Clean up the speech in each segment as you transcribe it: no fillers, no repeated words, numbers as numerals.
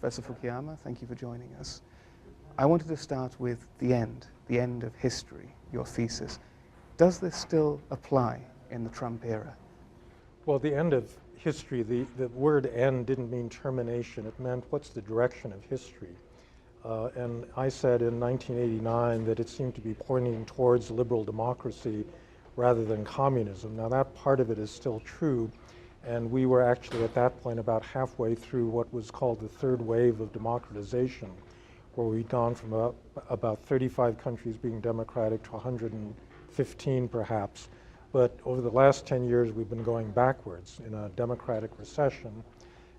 Professor Fukuyama. Thank you for joining us. I wanted to start with the end of history, your thesis. Does this still apply in the Trump era? Well, the end of history, the word end didn't mean termination. It meant what's the direction of history. And I said in 1989 that it seemed to be pointing towards liberal democracy rather than communism. Now that part of it is still true, and we were actually at that point about halfway through what was called the third wave of democratization, where we'd gone from about 35 countries being democratic to 115 perhaps. But over the last 10 years we've been going backwards in a democratic recession,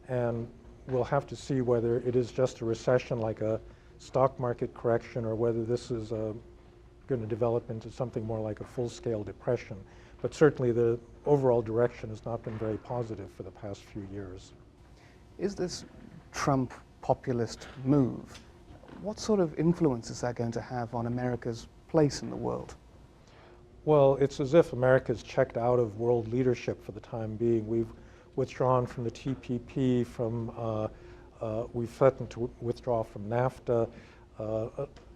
and we'll have to see whether it is just a recession like a stock market correction or whether this is going to develop into something more like a full-scale depression. But certainly the overall direction has not been very positive for the past few years. Is this Trump populist move, what sort of influence is that going to have on America's place in the world? Well, it's as if America's checked out of world leadership for the time being. We've withdrawn from the TPP, we've threatened to withdraw from NAFTA,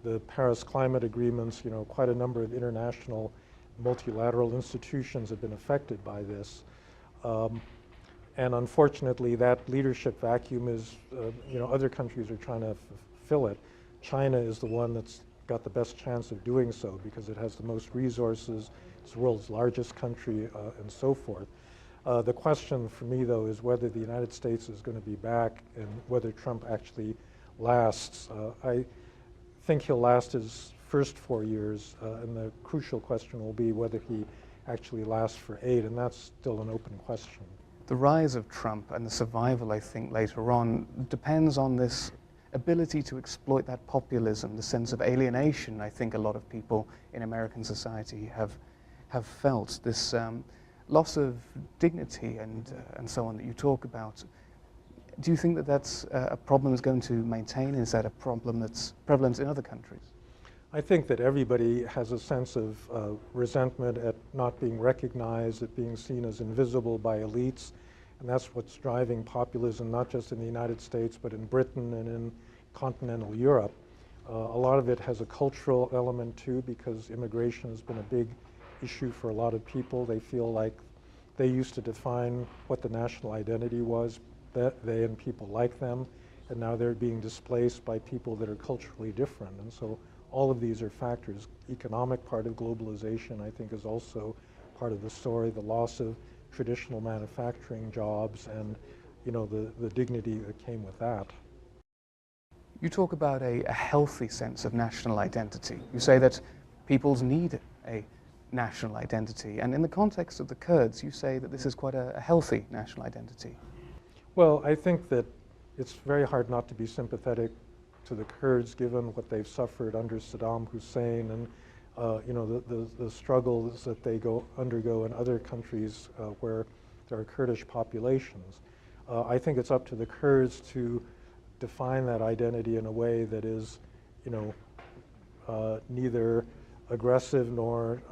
the Paris climate agreements, quite a number of international multilateral institutions have been affected by this. And unfortunately, that leadership vacuum is, other countries are trying to fill it. China is the one that's got the best chance of doing so because it has the most resources, it's the world's largest country, and so forth. The question for me, though, is whether the United States is going to be back and whether Trump actually lasts. I think he'll last his first 4 years, and the crucial question will be whether he actually lasts for 8, and that's still an open question. The rise of Trump and the survival, I think, later on depends on this ability to exploit that populism, the sense of alienation I think a lot of people in American society have felt, this loss of dignity and so on that you talk about. Do you think that that's a problem that's going to maintain? Is that a problem that's prevalent in other countries? I think that everybody has a sense of resentment at not being recognized, at being seen as invisible by elites, and that's what's driving populism, not just in the United States, but in Britain and in continental Europe. A lot of it has a cultural element too, because immigration has been a big issue for a lot of people. They feel like they used to define what the national identity was, that they and people like them, and now they're being displaced by people that are culturally different. And so all of these are factors. Economic part of globalization, I think, is also part of the story, the loss of traditional manufacturing jobs and the dignity that came with that. You talk about a healthy sense of national identity. You say that peoples need a national identity, and in the context of the Kurds, you say that this is quite a healthy national identity. Well, I think that it's very hard not to be sympathetic to the Kurds given what they've suffered under Saddam Hussein and the struggles that they undergo in other countries where there are Kurdish populations. I think it's up to the Kurds to define that identity in a way that is, neither aggressive nor,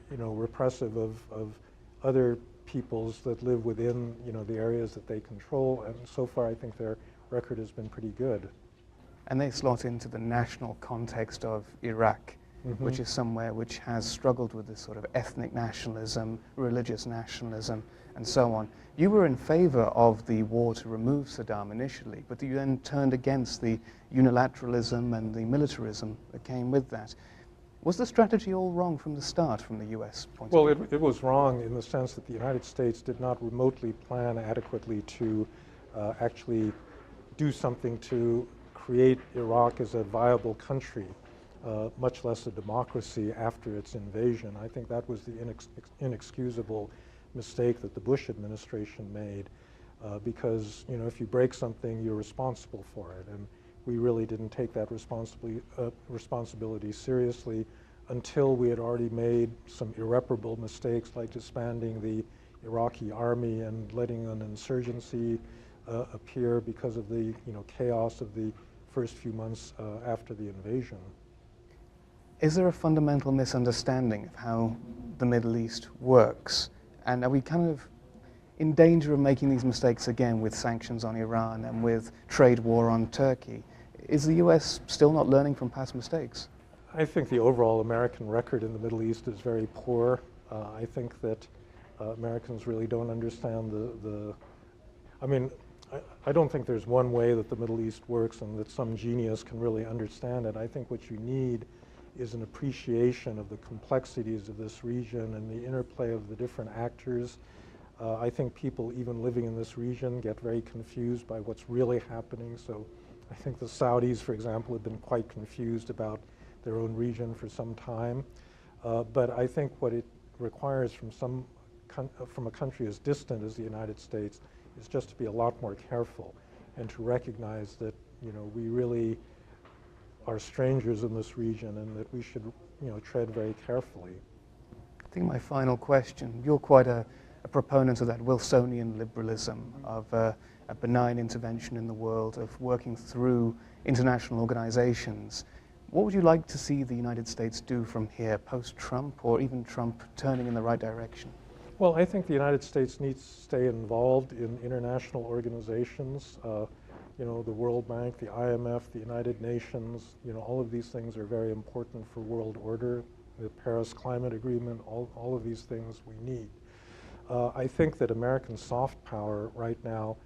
repressive of other peoples that live within, the areas that they control. And so far, I think their record has been pretty good. And they slot into the national context of Iraq, which is somewhere which has struggled with this sort of ethnic nationalism, religious nationalism, and so on. You were in favor of the war to remove Saddam initially, but you then turned against the unilateralism and the militarism that came with that. Was the strategy all wrong from the start, from the U.S. point of view? Well, it was wrong in the sense that the United States did not remotely plan adequately to actually do something to create Iraq as a viable country, much less a democracy after its invasion. I think that was the inexcusable mistake that the Bush administration made, because if you break something, you're responsible for it, and we really didn't take that responsibility seriously until we had already made some irreparable mistakes, like disbanding the Iraqi army and letting an insurgency appear because of the chaos of the first few months after the invasion. Is there a fundamental misunderstanding of how the Middle East works? And are we kind of in danger of making these mistakes again with sanctions on Iran and with trade war on Turkey? Is the US still not learning from past mistakes? I think the overall American record in the Middle East is very poor. I think that Americans really don't understand I mean, I don't think there's one way that the Middle East works and that some genius can really understand it. I think what you need is an appreciation of the complexities of this region and the interplay of the different actors. I think people even living in this region get very confused by what's really happening. So I think the Saudis, for example, have been quite confused about their own region for some time. But I think what it requires from a country as distant as the United States is just to be a lot more careful and to recognize that, we really are strangers in this region and that we should, tread very carefully. I think my final question, you're quite a proponent of that Wilsonian liberalism, of a benign intervention in the world, of working through international organizations. What would you like to see the United States do from here, post-Trump, or even Trump turning in the right direction? Well, I think the United States needs to stay involved in international organizations. The World Bank, the IMF, the United Nations, all of these things are very important for world order. The Paris Climate Agreement, all of these things we need. I think that American soft power right now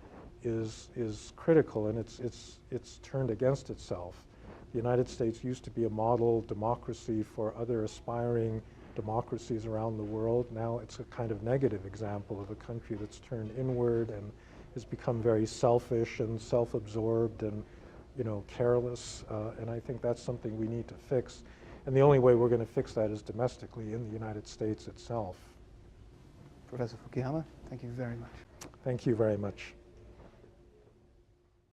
is critical, and it's turned against itself. The United States used to be a model democracy for other aspiring democracies around the world. Now it's a kind of negative example of a country that's turned inward and has become very selfish and self-absorbed and careless. And I think that's something we need to fix. And the only way we're going to fix that is domestically in the United States itself. Professor Fukuyama, thank you very much. Thank you very much.